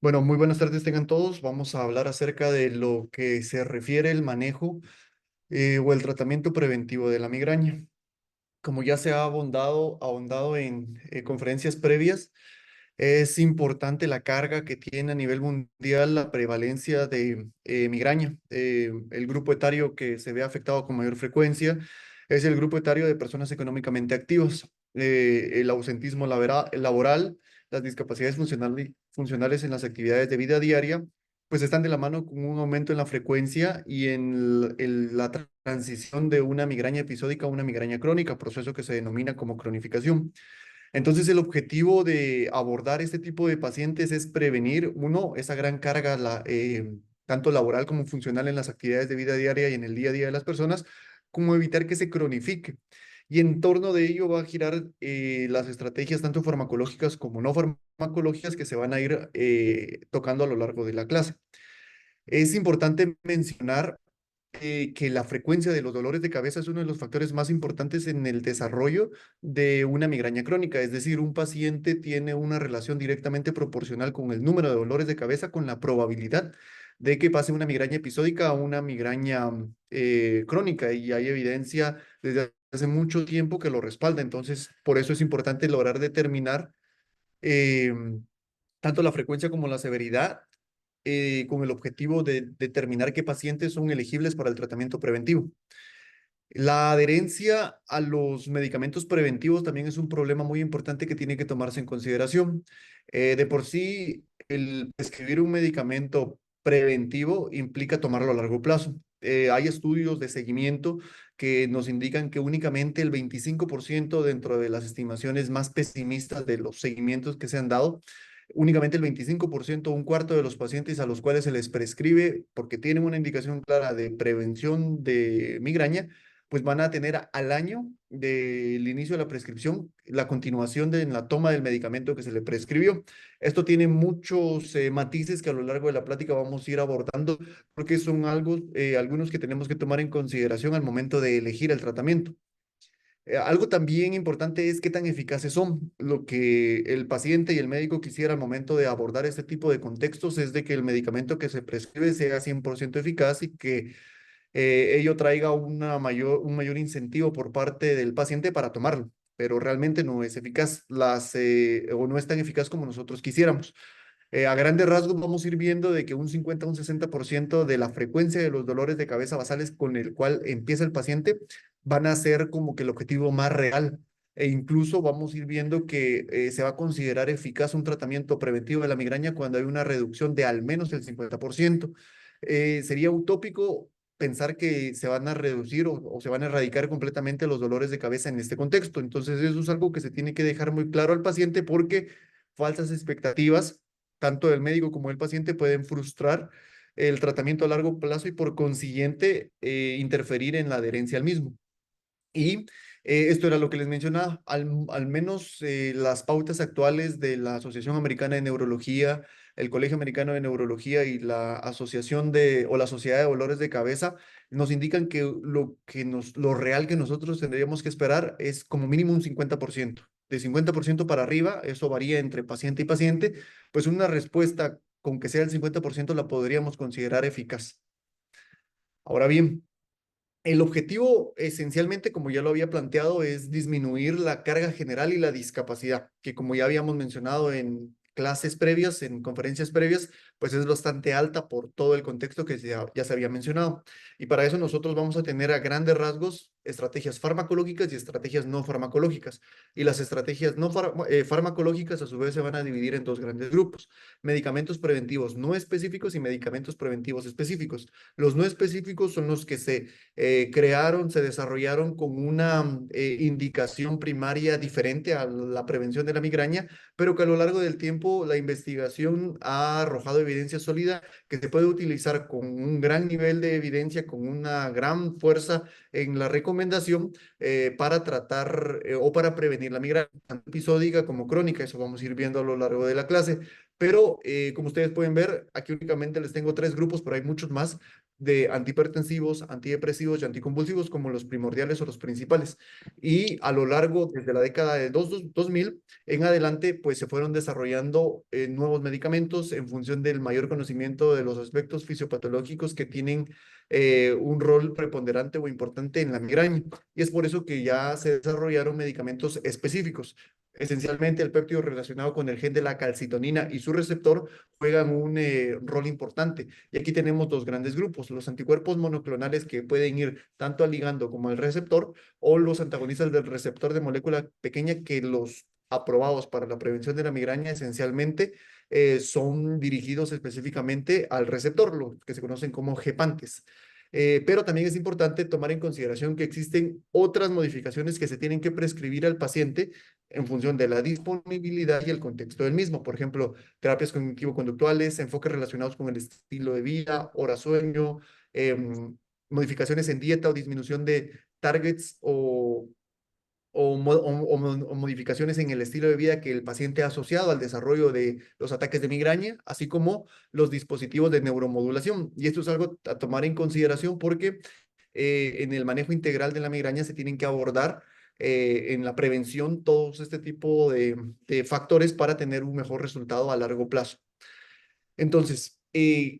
Bueno, muy buenas tardes tengan todos. Vamos a hablar acerca de lo que se refiere el manejo o el tratamiento preventivo de la migraña. Como ya se ha ahondado en conferencias previas, es importante la carga que tiene a nivel mundial la prevalencia de migraña. El grupo etario que se ve afectado con mayor frecuencia es el grupo etario de personas económicamente activas. El ausentismo laboral, las discapacidades funcionales en las actividades de vida diaria, pues están de la mano con un aumento en la frecuencia y en la transición de una migraña episódica a una migraña crónica, proceso que se denomina como cronificación. Entonces, el objetivo de abordar este tipo de pacientes es prevenir, uno, esa gran carga, tanto laboral como funcional en las actividades de vida diaria y en el día a día de las personas, como evitar que se cronifique. Y en torno de ello va a girar las estrategias tanto farmacológicas como no farmacológicas que se van a ir tocando a lo largo de la clase. Es importante mencionar que la frecuencia de los dolores de cabeza es uno de los factores más importantes en el desarrollo de una migraña crónica. Es decir, un paciente tiene una relación directamente proporcional con el número de dolores de cabeza con la probabilidad de que pase una migraña episódica a una migraña crónica. Y hay evidencia desde hace mucho tiempo que lo respalda. Entonces, por eso es importante lograr determinar eh, tanto la frecuencia como la severidad con el objetivo de determinar qué pacientes son elegibles para el tratamiento preventivo. La adherencia a los medicamentos preventivos también es un problema muy importante que tiene que tomarse en consideración. De por sí, el prescribir un medicamento preventivo implica tomarlo a largo plazo. Hay estudios de seguimiento que nos indican que únicamente el 25% dentro de las estimaciones más pesimistas de los seguimientos que se han dado, únicamente el 25%, un cuarto de los pacientes a los cuales se les prescribe porque tienen una indicación clara de prevención de migraña, pues van a tener al año del inicio de la prescripción la continuación de la toma del medicamento que se le prescribió. Esto tiene muchos matices que a lo largo de la plática vamos a ir abordando porque son algunos que tenemos que tomar en consideración al momento de elegir el tratamiento. Algo también importante es qué tan eficaces son. Lo que el paciente y el médico quisiera al momento de abordar este tipo de contextos es de que el medicamento que se prescribe sea 100% eficaz y que ello traiga un mayor incentivo por parte del paciente para tomarlo, pero realmente no es eficaz o no es tan eficaz como nosotros quisiéramos. A grandes rasgos vamos a ir viendo de que un 50 a un 60% de la frecuencia de los dolores de cabeza basales con el cual empieza el paciente van a ser como que el objetivo más real. E incluso vamos a ir viendo que se va a considerar eficaz un tratamiento preventivo de la migraña cuando hay una reducción de al menos el 50%. Sería utópico pensar que se van a reducir o se van a erradicar completamente los dolores de cabeza en este contexto. Entonces, eso es algo que se tiene que dejar muy claro al paciente porque falsas expectativas tanto el médico como el paciente pueden frustrar el tratamiento a largo plazo y por consiguiente interferir en la adherencia al mismo. Y esto era lo que les mencionaba, al menos las pautas actuales de la Asociación Americana de Neurología, el Colegio Americano de Neurología y la Asociación o la Sociedad de Dolores de Cabeza nos indican que lo real que nosotros tendríamos que esperar es como mínimo un 50%. De 50% para arriba, eso varía entre paciente y paciente, pues una respuesta con que sea el 50% la podríamos considerar eficaz. Ahora bien, el objetivo, esencialmente, como ya lo había planteado, es disminuir la carga general y la discapacidad, que como ya habíamos mencionado en clases previas, en conferencias previas, pues es bastante alta por todo el contexto que ya se había mencionado. Y para eso nosotros vamos a tener a grandes rasgos estrategias farmacológicas y estrategias no farmacológicas. Y las estrategias no farmacológicas a su vez se van a dividir en dos grandes grupos: medicamentos preventivos no específicos y medicamentos preventivos específicos. Los no específicos son los que se desarrollaron con una indicación primaria diferente a la prevención de la migraña, pero que a lo largo del tiempo la investigación ha arrojado evidencia sólida que se puede utilizar con un gran nivel de evidencia, con una gran fuerza en la recomendación para tratar o para prevenir la migraña, tanto episódica como crónica. Eso vamos a ir viendo a lo largo de la clase. Pero como ustedes pueden ver, aquí únicamente les tengo tres grupos, pero hay muchos más de antihipertensivos, antidepresivos y anticonvulsivos como los primordiales o los principales. Y a lo largo, desde la década de 2000 en adelante, pues se fueron desarrollando nuevos medicamentos en función del mayor conocimiento de los aspectos fisiopatológicos que tienen un rol preponderante o importante en la migraña. Y es por eso que ya se desarrollaron medicamentos específicos. Esencialmente, el péptido relacionado con el gen de la calcitonina y su receptor juegan un rol importante. Y aquí tenemos dos grandes grupos, los anticuerpos monoclonales que pueden ir tanto al ligando como al receptor, o los antagonistas del receptor de molécula pequeña que los aprobados para la prevención de la migraña esencialmente son dirigidos específicamente al receptor, los que se conocen como gepantes. Pero también es importante tomar en consideración que existen otras modificaciones que se tienen que prescribir al paciente en función de la disponibilidad y el contexto del mismo. Por ejemplo, terapias cognitivo-conductuales, enfoques relacionados con el estilo de vida, hora-sueño, modificaciones en dieta o disminución de targets o modificaciones en el estilo de vida que el paciente ha asociado al desarrollo de los ataques de migraña, así como los dispositivos de neuromodulación. Y esto es algo a tomar en consideración porque en el manejo integral de la migraña se tienen que abordar en la prevención todos este tipo de factores para tener un mejor resultado a largo plazo. Entonces,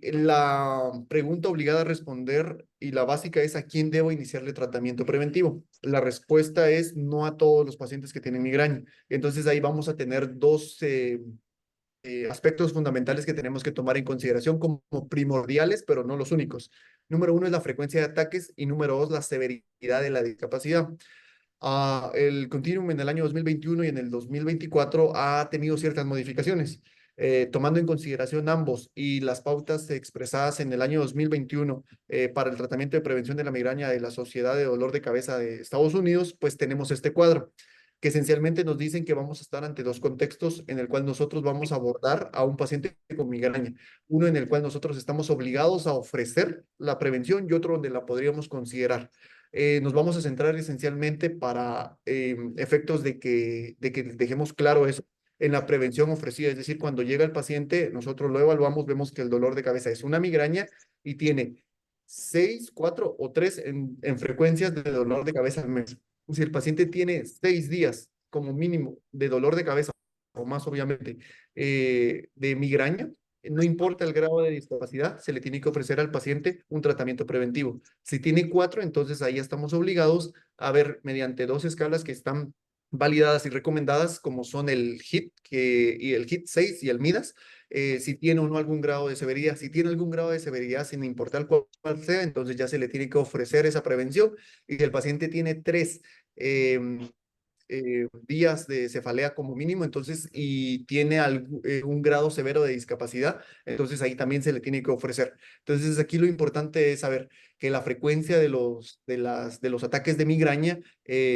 la pregunta obligada a responder y la básica es: ¿a quién debo iniciarle tratamiento preventivo? La respuesta es no a todos los pacientes que tienen migraña. Entonces ahí vamos a tener dos aspectos fundamentales que tenemos que tomar en consideración como primordiales, pero no los únicos. Número uno es la frecuencia de ataques y número dos, la severidad de la discapacidad. El Continuum en el año 2021 y en el 2024 ha tenido ciertas modificaciones. Tomando en consideración ambos y las pautas expresadas en el año 2021 para el tratamiento de prevención de la migraña de la Sociedad de Dolor de Cabeza de Estados Unidos, pues tenemos este cuadro, que esencialmente nos dicen que vamos a estar ante dos contextos en el cual nosotros vamos a abordar a un paciente con migraña. Uno en el cual nosotros estamos obligados a ofrecer la prevención y otro donde la podríamos considerar. Nos vamos a centrar esencialmente para efectos de que dejemos claro eso en la prevención ofrecida. Es decir, cuando llega el paciente, nosotros lo evaluamos, vemos que el dolor de cabeza es una migraña y tiene 6, 4 o 3 en frecuencias de dolor de cabeza al mes. Si el paciente tiene 6 días como mínimo de dolor de cabeza, o más obviamente, de migraña, no importa el grado de discapacidad, se le tiene que ofrecer al paciente un tratamiento preventivo. Si tiene 4, entonces ahí estamos obligados a ver mediante dos escalas que están validadas y recomendadas, como son el y el HIT 6 y el MIDAS, si tiene o no algún grado de severidad. Si tiene algún grado de severidad, sin importar cuál sea, entonces ya se le tiene que ofrecer esa prevención. Y si el paciente tiene 3 días de cefalea como mínimo, entonces, y tiene un grado severo de discapacidad, entonces ahí también se le tiene que ofrecer. Entonces, aquí lo importante es saber que la frecuencia de los ataques de migraña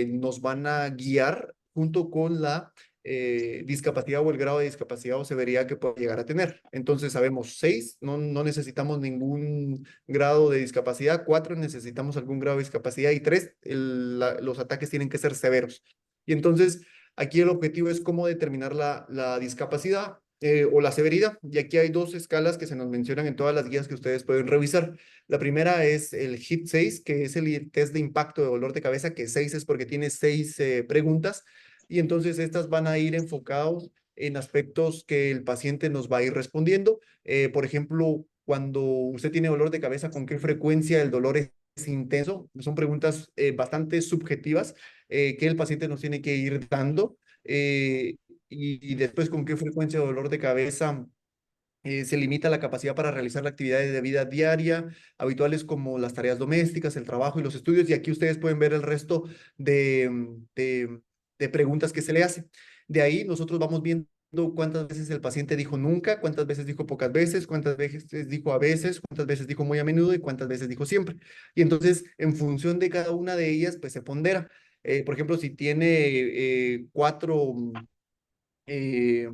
nos van a guiar junto con la discapacidad o el grado de discapacidad o severidad que pueda llegar a tener. Entonces, sabemos 6, no necesitamos ningún grado de discapacidad; 4, necesitamos algún grado de discapacidad; y 3, los ataques tienen que ser severos. Y entonces, aquí el objetivo es cómo determinar la discapacidad o la severidad. Y aquí hay dos escalas que se nos mencionan en todas las guías que ustedes pueden revisar. La primera es el HIT 6, que es el test de impacto de dolor de cabeza, que 6 es porque tiene 6 preguntas. Y entonces estas van a ir enfocados en aspectos que el paciente nos va a ir respondiendo. Por ejemplo, cuando usted tiene dolor de cabeza, ¿con qué frecuencia el dolor es intenso? Son preguntas bastante subjetivas que el paciente nos tiene que ir dando, y después con qué frecuencia de dolor de cabeza se limita la capacidad para realizar las actividades de vida diaria, habituales como las tareas domésticas, el trabajo y los estudios. Y aquí ustedes pueden ver el resto de preguntas que se le hace. De ahí nosotros vamos viendo cuántas veces el paciente dijo nunca, cuántas veces dijo pocas veces, cuántas veces dijo a veces, cuántas veces dijo muy a menudo y cuántas veces dijo siempre. Y entonces, en función de cada una de ellas, pues se pondera. Por ejemplo, si tiene 4 eh,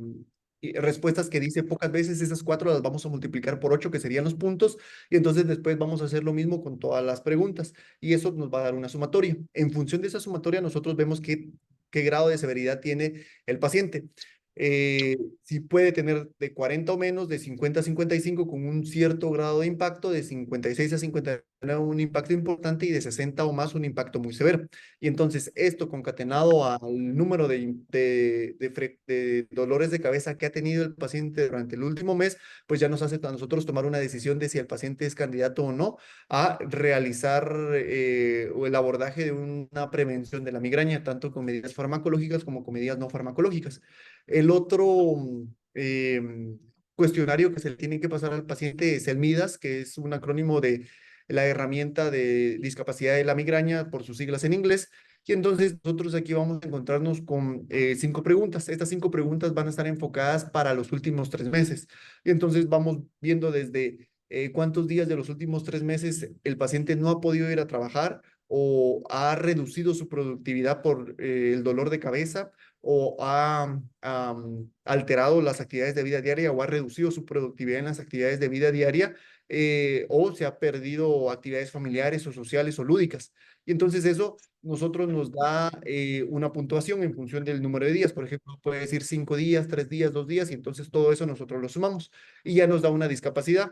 respuestas que dice pocas veces, esas 4 las vamos a multiplicar por 8, que serían los puntos, y entonces después vamos a hacer lo mismo con todas las preguntas, y eso nos va a dar una sumatoria. En función de esa sumatoria, nosotros vemos qué grado de severidad tiene el paciente. Si puede tener de 40 o menos, de 50 a 55 con un cierto grado de impacto, de 56 a 59 un impacto importante y de 60 o más un impacto muy severo. Y entonces esto concatenado al número de dolores de cabeza que ha tenido el paciente durante el último mes, pues ya nos hace a nosotros tomar una decisión de si el paciente es candidato o no a realizar el abordaje de una prevención de la migraña, tanto con medidas farmacológicas como con medidas no farmacológicas. El otro cuestionario que se le tiene que pasar al paciente es el MIDAS, que es un acrónimo de la herramienta de discapacidad de la migraña, por sus siglas en inglés. Y entonces nosotros aquí vamos a encontrarnos con 5 preguntas. Estas 5 preguntas van a estar enfocadas para los últimos 3 meses. Y entonces vamos viendo desde cuántos días de los últimos 3 meses el paciente no ha podido ir a trabajar o ha reducido su productividad por el dolor de cabeza o ha alterado las actividades de vida diaria o ha reducido su productividad en las actividades de vida diaria o se ha perdido actividades familiares o sociales o lúdicas. Y entonces eso nosotros nos da una puntuación en función del número de días. Por ejemplo, puede decir 5 días, 3 días, 2 días, y entonces todo eso nosotros lo sumamos y ya nos da una discapacidad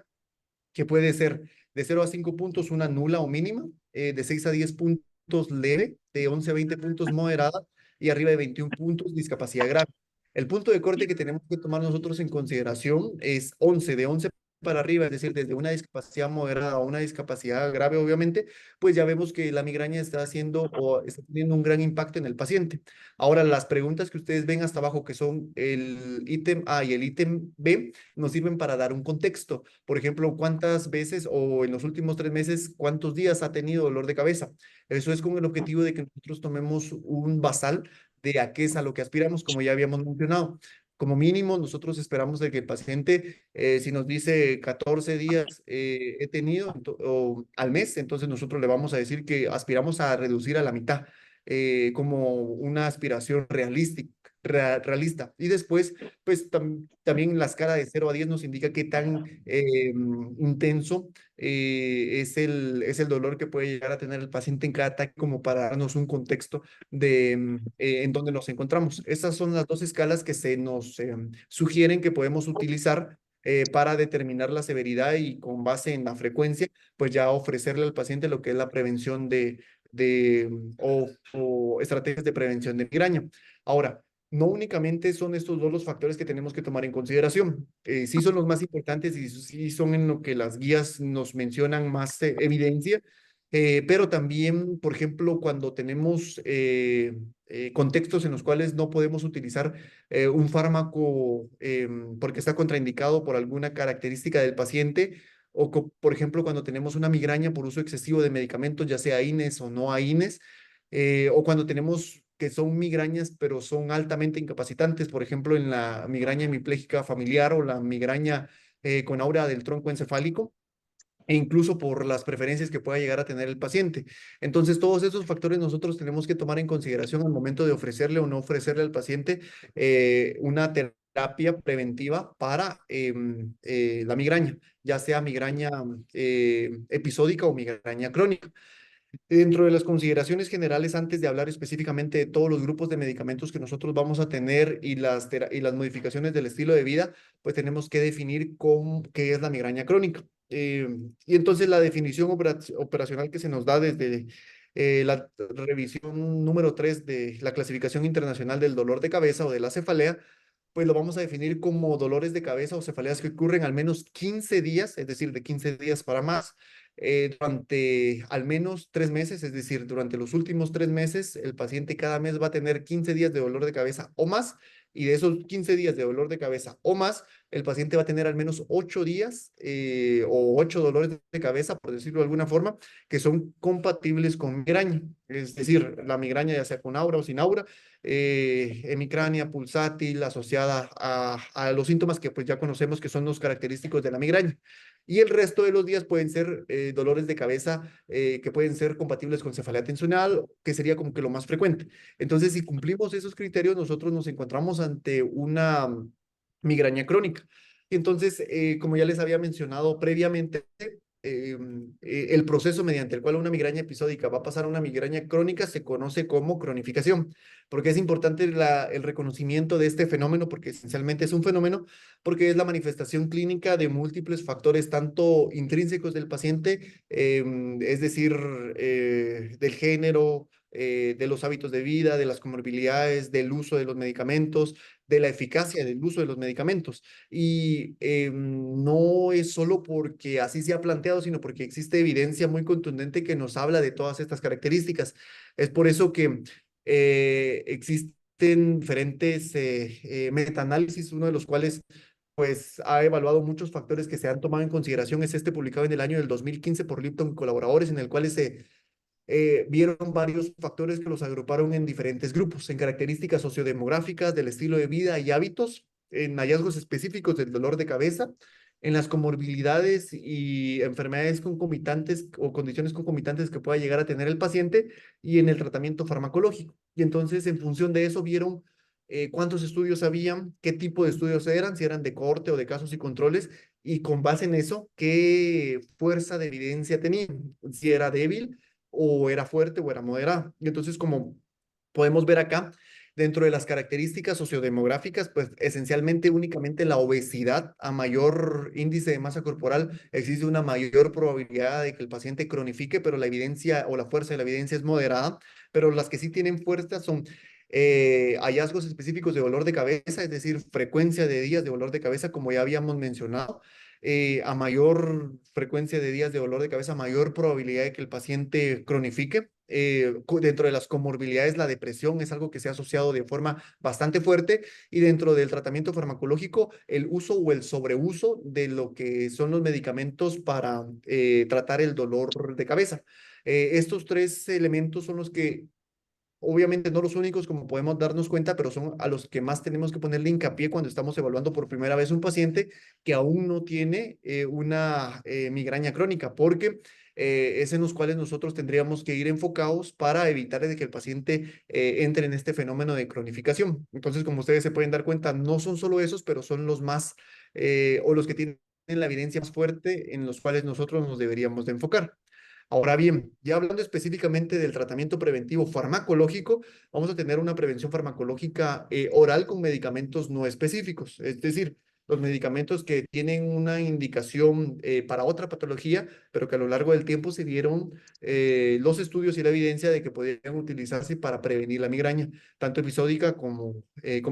que puede ser de 0 a 5 puntos una nula o mínima, de 6 a 10 puntos leve, de 11 a 20 puntos moderada y arriba de 21 puntos discapacidad grave. El punto de corte que tenemos que tomar nosotros en consideración es 11, de 11 para arriba, es decir, desde una discapacidad moderada a una discapacidad grave, obviamente, pues ya vemos que la migraña está haciendo o está teniendo un gran impacto en el paciente. Ahora, las preguntas que ustedes ven hasta abajo, que son el ítem A y el ítem B, nos sirven para dar un contexto. Por ejemplo, cuántas veces o en los últimos 3 meses, cuántos días ha tenido dolor de cabeza. Eso es con el objetivo de que nosotros tomemos un basal de a qué es a lo que aspiramos, como ya habíamos mencionado. Como mínimo, nosotros esperamos de que el paciente, si nos dice 14 días he tenido o al mes, entonces nosotros le vamos a decir que aspiramos a reducir a la mitad, como una aspiración realista. Y después pues también la escala de 0 a 10 nos indica qué tan intenso es el dolor que puede llegar a tener el paciente en cada ataque, como para darnos un contexto de en dónde nos encontramos. Esas son las dos escalas que se nos sugieren que podemos utilizar para determinar la severidad y con base en la frecuencia, pues ya ofrecerle al paciente lo que es la prevención o estrategias de prevención de migraña. Ahora, no únicamente son estos dos los factores que tenemos que tomar en consideración. Sí son los más importantes y sí son en lo que las guías nos mencionan más evidencia, pero también, por ejemplo, cuando tenemos contextos en los cuales no podemos utilizar un fármaco porque está contraindicado por alguna característica del paciente, o por ejemplo, cuando tenemos una migraña por uso excesivo de medicamentos, ya sea INES o no INES, o cuando tenemos que son migrañas, pero son altamente incapacitantes, por ejemplo, en la migraña hemipléjica familiar o la migraña con aura del tronco encefálico, e incluso por las preferencias que pueda llegar a tener el paciente. Entonces, todos esos factores nosotros tenemos que tomar en consideración al momento de ofrecerle o no ofrecerle al paciente una terapia preventiva para la migraña, ya sea migraña episódica o migraña crónica. Dentro de las consideraciones generales, antes de hablar específicamente de todos los grupos de medicamentos que nosotros vamos a tener y las modificaciones del estilo de vida, pues tenemos que definir qué es la migraña crónica. Y entonces la definición operacional que se nos da desde la revisión número 3 de la clasificación internacional del dolor de cabeza o de la cefalea, pues lo vamos a definir como dolores de cabeza o cefaleas que ocurren al menos 15 días, es decir, de 15 días para más durante al menos 3 meses, es decir, durante los últimos 3 meses, el paciente cada mes va a tener 15 días de dolor de cabeza o más, y de esos 15 días de dolor de cabeza o más, el paciente va a tener al menos 8 días o 8 dolores de cabeza, por decirlo de alguna forma, que son compatibles con migraña, es decir, la migraña ya sea con aura o sin aura, hemicrania, pulsátil, asociada a los síntomas que pues ya conocemos que son los característicos de la migraña. Y el resto de los días pueden ser dolores de cabeza que pueden ser compatibles con cefalea tensional, que sería como que lo más frecuente. Entonces, si cumplimos esos criterios, nosotros nos encontramos ante una migraña crónica. Y entonces, como ya les había mencionado previamente, el proceso mediante el cual una migraña episódica va a pasar a una migraña crónica se conoce como cronificación. Porque es importante el reconocimiento de este fenómeno, porque esencialmente es un fenómeno, porque es la manifestación clínica de múltiples factores, tanto intrínsecos del paciente, es decir, del género, de los hábitos de vida, de las comorbilidades, del uso de los medicamentos, de la eficacia del uso de los medicamentos. Y no es solo porque así se ha planteado, sino porque existe evidencia muy contundente que nos habla de todas estas características. Es por eso que existen diferentes metaanálisis, uno de los cuales pues ha evaluado muchos factores que se han tomado en consideración, es este publicado en el año del 2015 por Lipton y colaboradores, en el cual se vieron varios factores que los agruparon en diferentes grupos, en características sociodemográficas, del estilo de vida y hábitos, en hallazgos específicos del dolor de cabeza, en las comorbilidades y enfermedades concomitantes o condiciones concomitantes que pueda llegar a tener el paciente y en el tratamiento farmacológico. Y entonces, en función de eso, vieron cuántos estudios habían, qué tipo de estudios eran, si eran de cohorte o de casos y controles, y con base en eso, qué fuerza de evidencia tenían, si era débil o era fuerte o era moderada. Y entonces, como podemos ver acá, dentro de las características sociodemográficas, pues esencialmente únicamente la obesidad, a mayor índice de masa corporal, existe una mayor probabilidad de que el paciente cronifique, pero la evidencia o la fuerza de la evidencia es moderada, pero las que sí tienen fuerza son hallazgos específicos de dolor de cabeza, es decir, frecuencia de días de dolor de cabeza, como ya habíamos mencionado, a mayor frecuencia de días de dolor de cabeza, mayor probabilidad de que el paciente cronifique. Dentro de las comorbilidades, la depresión es algo que se ha asociado de forma bastante fuerte y dentro del tratamiento farmacológico, el uso o el sobreuso de lo que son los medicamentos para tratar el dolor de cabeza. Estos tres elementos son los que obviamente no los únicos como podemos darnos cuenta, pero son a los que más tenemos que ponerle hincapié cuando estamos evaluando por primera vez un paciente que aún no tiene una migraña crónica, porque es en los cuales nosotros tendríamos que ir enfocados para evitar de que el paciente entre en este fenómeno de cronificación. Entonces, como ustedes se pueden dar cuenta, no son solo esos, pero son los más o los que tienen la evidencia más fuerte en los cuales nosotros nos deberíamos de enfocar. Ahora bien, ya hablando específicamente del tratamiento preventivo farmacológico, vamos a tener una prevención farmacológica oral con medicamentos no específicos, es decir, los medicamentos que tienen una indicación para otra patología, pero que a lo largo del tiempo se dieron los estudios y la evidencia de que podrían utilizarse para prevenir la migraña, tanto episódica como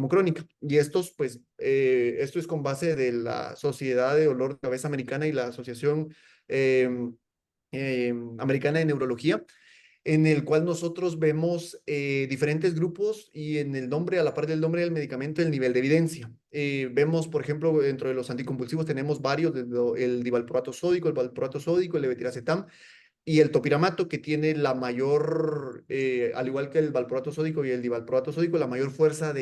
crónica. Y esto es con base de la Sociedad de Dolor de Cabeza Americana y la Asociación Americana de Neurología, en el cual nosotros vemos diferentes grupos y en el nombre, a la par del nombre del medicamento, el nivel de evidencia. Vemos, por ejemplo, dentro de los anticonvulsivos tenemos varios, desde el divalproato sódico, el valproato sódico, el levetiracetam y el topiramato, que tiene la mayor, al igual que el valproato sódico y el divalproato sódico, la mayor fuerza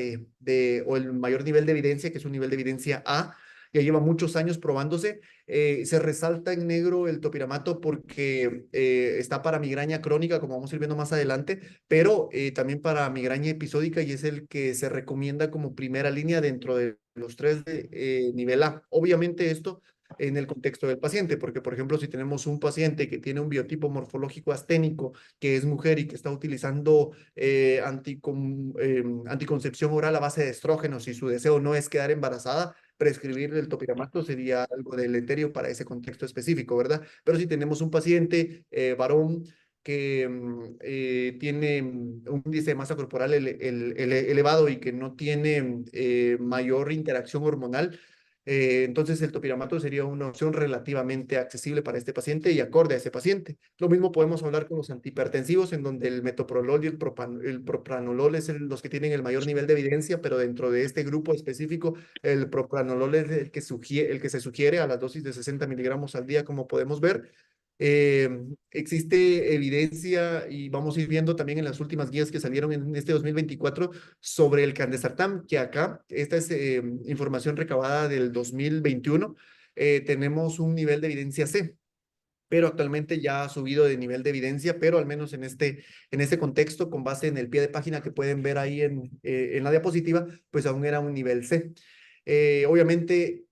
o el mayor nivel de evidencia, que es un nivel de evidencia A, ya lleva muchos años probándose. Se resalta en negro el topiramato porque está para migraña crónica, como vamos a ir viendo más adelante, pero también para migraña episódica y es el que se recomienda como primera línea dentro de los tres de nivel A. Obviamente esto en el contexto del paciente, porque por ejemplo, si tenemos un paciente que tiene un biotipo morfológico asténico, que es mujer y que está utilizando anticoncepción oral a base de estrógenos y su deseo no es quedar embarazada, prescribirle el topiramato sería algo deleterio para ese contexto específico, ¿verdad? Pero si tenemos un paciente varón que tiene un índice de masa corporal elevado y que no tiene mayor interacción hormonal, entonces el topiramato sería una opción relativamente accesible para este paciente y acorde a ese paciente. Lo mismo podemos hablar con los antihipertensivos, en donde el metoprolol y el propranolol es los que tienen el mayor nivel de evidencia, pero dentro de este grupo específico, el propranolol es el que se sugiere a las dosis de 60 miligramos al día, como podemos ver. Eh, Existe evidencia y vamos a ir viendo también en las últimas guías que salieron en este 2024 sobre el candesartán, que acá, esta es información recabada del 2021, tenemos un nivel de evidencia C, pero actualmente ya ha subido de nivel de evidencia, pero al menos en este contexto, con base en el pie de página que pueden ver ahí en la diapositiva, pues aún era un nivel C. Obviamente,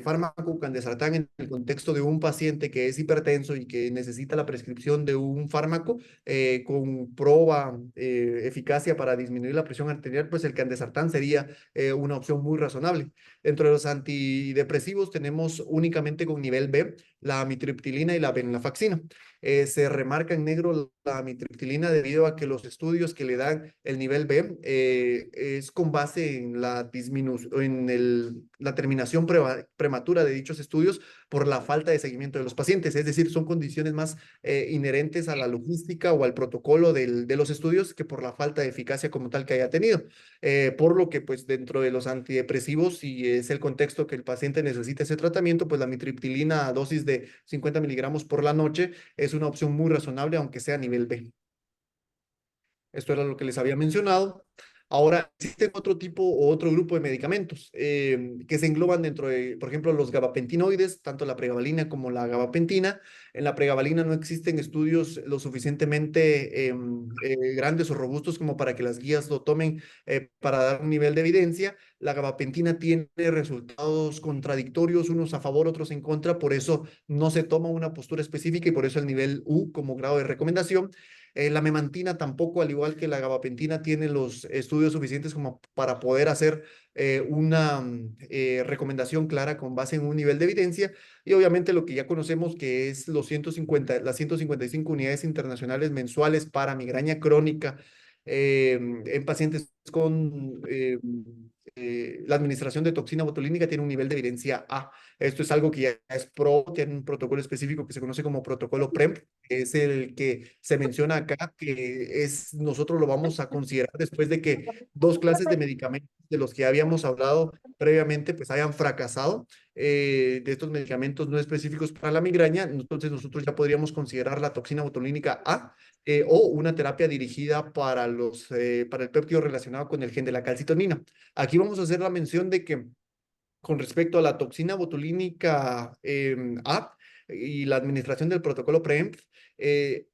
fármaco candesartán en el contexto de un paciente que es hipertenso y que necesita la prescripción de un fármaco con proba eficacia para disminuir la presión arterial, pues el candesartán sería una opción muy razonable. Dentro de los antidepresivos tenemos únicamente con nivel B la amitriptilina y la venlafaxina. Se remarca en negro la amitriptilina debido a que los estudios que le dan el nivel B es con base en la disminución, la terminación prematura de dichos estudios por la falta de seguimiento de los pacientes. Es decir, son condiciones más inherentes a la logística o al protocolo de los estudios que por la falta de eficacia como tal que haya tenido. Por lo que, pues, dentro de los antidepresivos, si es el contexto que el paciente necesita ese tratamiento, pues la mitriptilina a dosis de 50 miligramos por la noche es una opción muy razonable, aunque sea a nivel B. Esto era lo que les había mencionado. Ahora, existen otro tipo o otro grupo de medicamentos que se engloban dentro de, por ejemplo, los gabapentinoides, tanto la pregabalina como la gabapentina. En la pregabalina no existen estudios lo suficientemente grandes o robustos como para que las guías lo tomen para dar un nivel de evidencia. La gabapentina tiene resultados contradictorios, unos a favor, otros en contra, por eso no se toma una postura específica y por eso el nivel U como grado de recomendación. La memantina tampoco, al igual que la gabapentina, tiene los estudios suficientes como para poder hacer una recomendación clara con base en un nivel de evidencia. Y obviamente lo que ya conocemos que es las 155 unidades internacionales mensuales para migraña crónica en pacientes con la administración de toxina botulínica tiene un nivel de evidencia A. Esto es algo que ya es tiene un protocolo específico que se conoce como protocolo PREM, que es el que se menciona acá, que es, nosotros lo vamos a considerar después de que dos clases de medicamentos de los que habíamos hablado previamente, pues hayan fracasado de estos medicamentos no específicos para la migraña, entonces nosotros ya podríamos considerar la toxina botulínica A o una terapia dirigida para el péptido relacionado con el gen de la calcitonina. Aquí vamos a hacer la mención de que con respecto a la toxina botulínica A y la administración del protocolo PREEMP,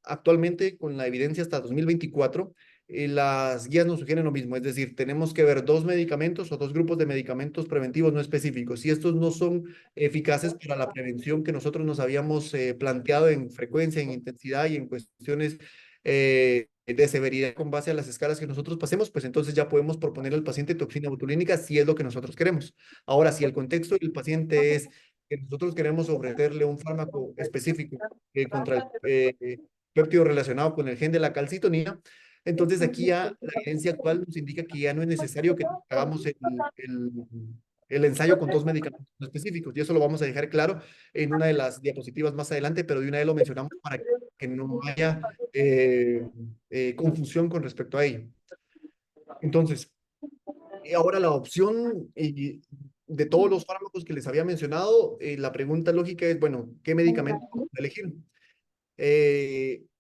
actualmente con la evidencia hasta 2024, las guías nos sugieren lo mismo, es decir, tenemos que ver dos medicamentos o dos grupos de medicamentos preventivos no específicos. Si estos no son eficaces para la prevención que nosotros nos habíamos planteado en frecuencia, en intensidad y en cuestiones de severidad con base a las escalas que nosotros pasemos, pues entonces ya podemos proponer al paciente toxina botulínica si es lo que nosotros queremos. Ahora, si el contexto del paciente es que nosotros queremos ofrecerle un fármaco específico contra el péptido relacionado con el gen de la calcitonina, entonces aquí ya la evidencia actual nos indica que ya no es necesario que hagamos el ensayo con dos medicamentos específicos. Y eso lo vamos a dejar claro en una de las diapositivas más adelante, pero de una vez lo mencionamos para que no haya confusión con respecto a ello. Entonces, y ahora la opción de todos los fármacos que les había mencionado, la pregunta lógica es, bueno, ¿qué medicamento vamos a elegir?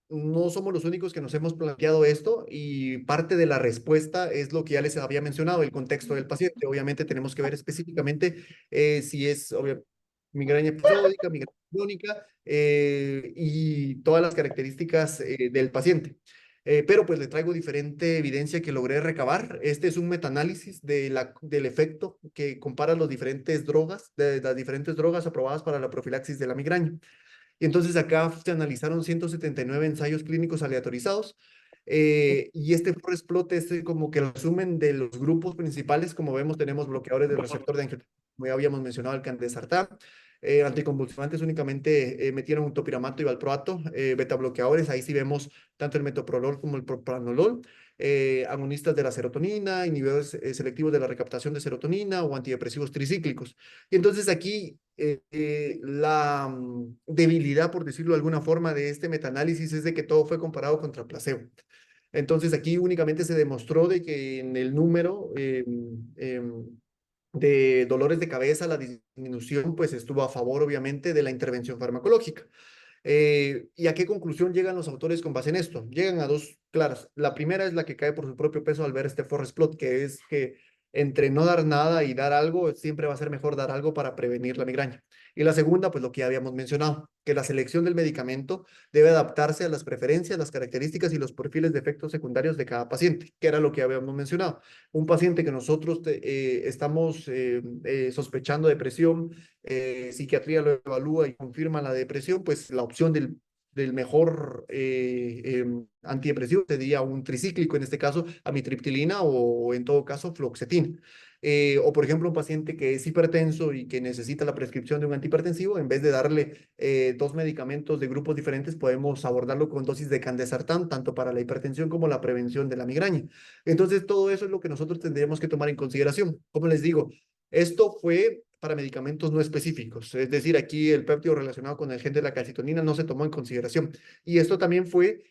No somos los únicos que nos hemos planteado esto y parte de la respuesta es lo que ya les había mencionado, el contexto del paciente. Obviamente tenemos que ver específicamente si es migraña episódica, migraña crónica y todas las características del paciente. Pero pues le traigo diferente evidencia que logré recabar. Este es un metaanálisis del efecto que compara las diferentes drogas aprobadas para la profilaxis de la migraña. Y entonces acá se analizaron 179 ensayos clínicos aleatorizados. Y este forest plot es como que el resumen de los grupos principales. Como vemos, tenemos bloqueadores del receptor de angiotensina, como ya habíamos mencionado, el candesartán. Anticonvulsivantes únicamente metieron un topiramato y valproato. Beta bloqueadores, ahí sí vemos tanto el metoprolol como el propranolol. Agonistas de la serotonina, inhibidores selectivos de la recaptación de serotonina o antidepresivos tricíclicos. Y entonces aquí la debilidad, por decirlo de alguna forma, de este metaanálisis es de que todo fue comparado contra placebo. Entonces aquí únicamente se demostró de que en el número de dolores de cabeza, la disminución pues estuvo a favor obviamente de la intervención farmacológica. ¿Y a qué conclusión llegan los autores con base en esto? Llegan a dos claras. La primera es la que cae por su propio peso al ver este forest plot, que es que entre no dar nada y dar algo, siempre va a ser mejor dar algo para prevenir la migraña. Y la segunda, pues lo que ya habíamos mencionado, que la selección del medicamento debe adaptarse a las preferencias, las características y los perfiles de efectos secundarios de cada paciente, que era lo que habíamos mencionado. Un paciente que nosotros estamos sospechando depresión, psiquiatría lo evalúa y confirma la depresión, pues la opción del mejor antidepresivo sería un tricíclico, en este caso amitriptilina o en todo caso fluoxetina. O por ejemplo, un paciente que es hipertenso y que necesita la prescripción de un antihipertensivo, en vez de darle dos medicamentos de grupos diferentes, podemos abordarlo con dosis de candesartán, tanto para la hipertensión como la prevención de la migraña. Entonces, todo eso es lo que nosotros tendríamos que tomar en consideración. Como les digo, esto fue para medicamentos no específicos, es decir, aquí el péptido relacionado con el gen de la calcitonina no se tomó en consideración. Y esto también fue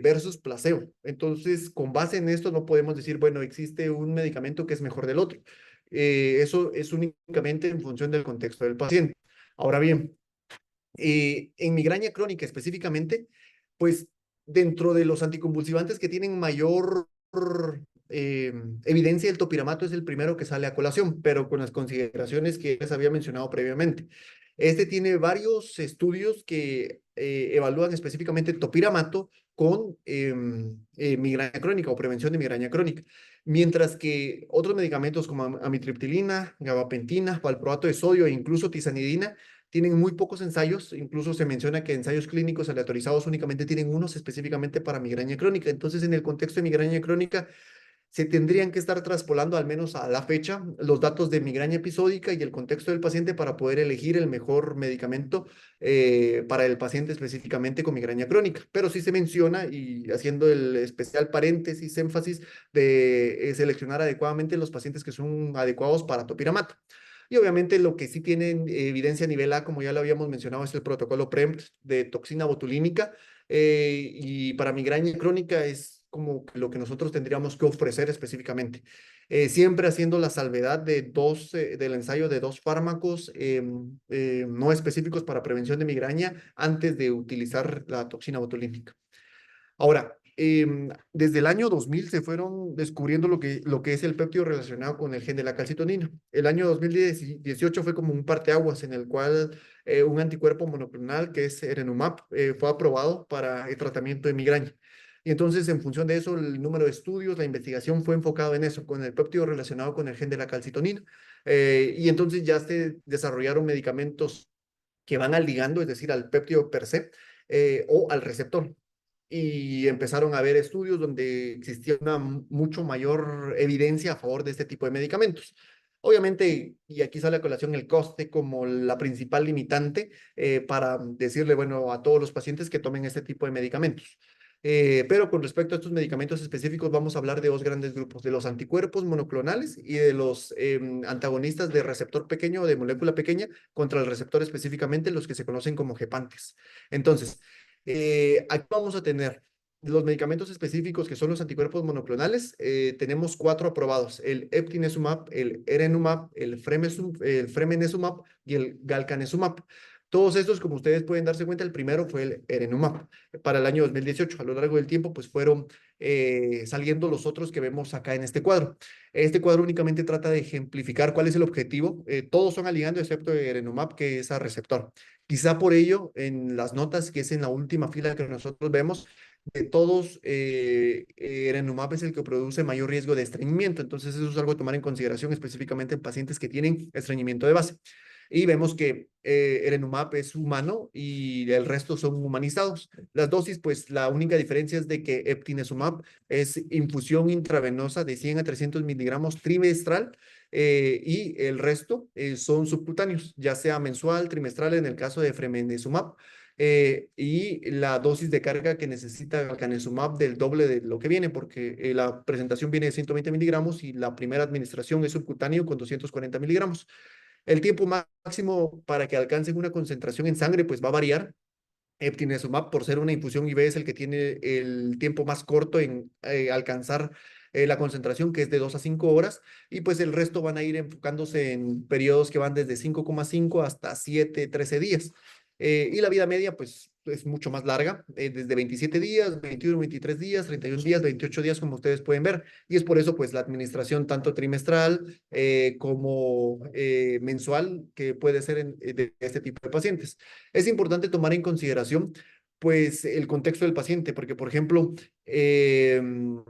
versus placebo. Entonces, con base en esto no podemos decir, bueno, existe un medicamento que es mejor del otro. Eso es únicamente en función del contexto del paciente. Ahora bien, en migraña crónica específicamente, pues dentro de los anticonvulsivantes que tienen mayor eh, evidencia, el topiramato es el primero que sale a colación, pero con las consideraciones que les había mencionado previamente. Este tiene varios estudios que evalúan específicamente topiramato con migraña crónica o prevención de migraña crónica, mientras que otros medicamentos como amitriptilina, gabapentina, valproato de sodio e incluso tizanidina tienen muy pocos ensayos, incluso se menciona que ensayos clínicos aleatorizados únicamente tienen unos específicamente para migraña crónica. Entonces, en el contexto de migraña crónica, se tendrían que estar traspolando al menos a la fecha los datos de migraña episódica y el contexto del paciente para poder elegir el mejor medicamento para el paciente específicamente con migraña crónica. Pero sí se menciona, y haciendo el especial paréntesis, énfasis, de seleccionar adecuadamente los pacientes que son adecuados para topiramato. Y obviamente lo que sí tienen evidencia a nivel A, como ya lo habíamos mencionado, es el protocolo PREMT de toxina botulínica. Y para migraña crónica es como lo que nosotros tendríamos que ofrecer específicamente. Siempre haciendo la salvedad de del ensayo de dos fármacos no específicos para prevención de migraña antes de utilizar la toxina botulínica. Ahora, desde el año 2000 se fueron descubriendo lo que es el péptido relacionado con el gen de la calcitonina. El año 2018 fue como un parteaguas en el cual un anticuerpo monoclonal que es Erenumab fue aprobado para el tratamiento de migraña. Y entonces, en función de eso, el número de estudios, la investigación fue enfocado en eso, con el péptido relacionado con el gen de la calcitonina. Y entonces ya se desarrollaron medicamentos que van al ligando, es decir, al péptido per se, o al receptor y empezaron a haber estudios donde existía una mucho mayor evidencia a favor de este tipo de medicamentos. Obviamente, y aquí sale a colación el coste como la principal limitante para decirle, bueno, a todos los pacientes que tomen este tipo de medicamentos. Pero con respecto a estos medicamentos específicos, vamos a hablar de dos grandes grupos, de los anticuerpos monoclonales y de los antagonistas de receptor pequeño o de molécula pequeña contra el receptor específicamente, los que se conocen como gepantes. Entonces, aquí vamos a tener los medicamentos específicos que son los anticuerpos monoclonales. Tenemos cuatro aprobados: el eptinezumab, el erenumab, el fremenezumab y el galcanezumab. Todos estos, como ustedes pueden darse cuenta, el primero fue el erenumab para el año 2018. A lo largo del tiempo, pues fueron saliendo los otros que vemos acá en este cuadro. Este cuadro únicamente trata de ejemplificar cuál es el objetivo. Todos son a ligando excepto el erenumab, que es a receptor. Quizá por ello, en las notas, que es en la última fila que nosotros vemos, de todos, Erenumab es el que produce mayor riesgo de estreñimiento. Entonces, eso es algo a tomar en consideración específicamente en pacientes que tienen estreñimiento de base. Y vemos que Erenumab es humano y el resto son humanizados. Las dosis, pues la única diferencia es de que Eptinezumab es infusión intravenosa de 100 a 300 miligramos trimestral y el resto son subcutáneos, ya sea mensual, trimestral en el caso de Fremenezumab, y la dosis de carga que necesita Galcanezumab del doble de lo que viene, porque la presentación viene de 120 miligramos y la primera administración es subcutáneo con 240 miligramos. El tiempo máximo para que alcancen una concentración en sangre pues va a variar. Eptinezumab, por ser una infusión IV, es el que tiene el tiempo más corto en alcanzar la concentración, que es de 2 a 5 horas, y pues el resto van a ir enfocándose en periodos que van desde 5,5 hasta 7, 13 días. Y la vida media, pues es mucho más larga, desde 27 días, 21, 23 días, 31 días, 28 días, como ustedes pueden ver. Y es por eso, pues, la administración tanto trimestral como mensual que puede ser de este tipo de pacientes. Es importante tomar en consideración, pues, el contexto del paciente, porque, por ejemplo, en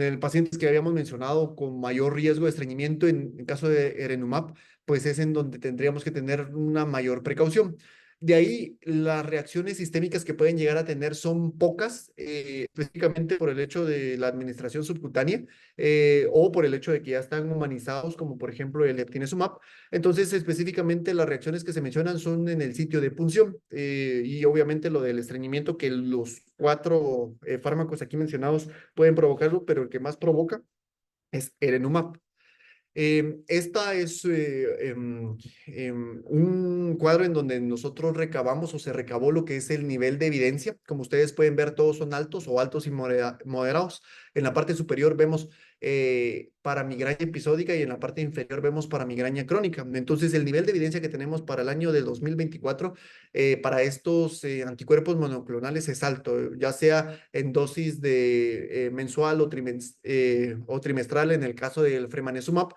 el pacientes que habíamos mencionado con mayor riesgo de estreñimiento, en caso de Erenumab, pues es en donde tendríamos que tener una mayor precaución. De ahí, las reacciones sistémicas que pueden llegar a tener son pocas, específicamente por el hecho de la administración subcutánea o por el hecho de que ya están humanizados, como por ejemplo el Eptinezumab. Entonces, específicamente las reacciones que se mencionan son en el sitio de punción y obviamente lo del estreñimiento, que los cuatro fármacos aquí mencionados pueden provocarlo, pero el que más provoca es Erenumab. Esta es un cuadro en donde nosotros recabamos o se recabó lo que es el nivel de evidencia. Como ustedes pueden ver, todos son altos o altos y moderados. En la parte superior vemos para migraña episódica y en la parte inferior vemos para migraña crónica. Entonces, el nivel de evidencia que tenemos para el año de 2024 para estos anticuerpos monoclonales es alto, ya sea en dosis de mensual o trimestral en el caso del fremanezumab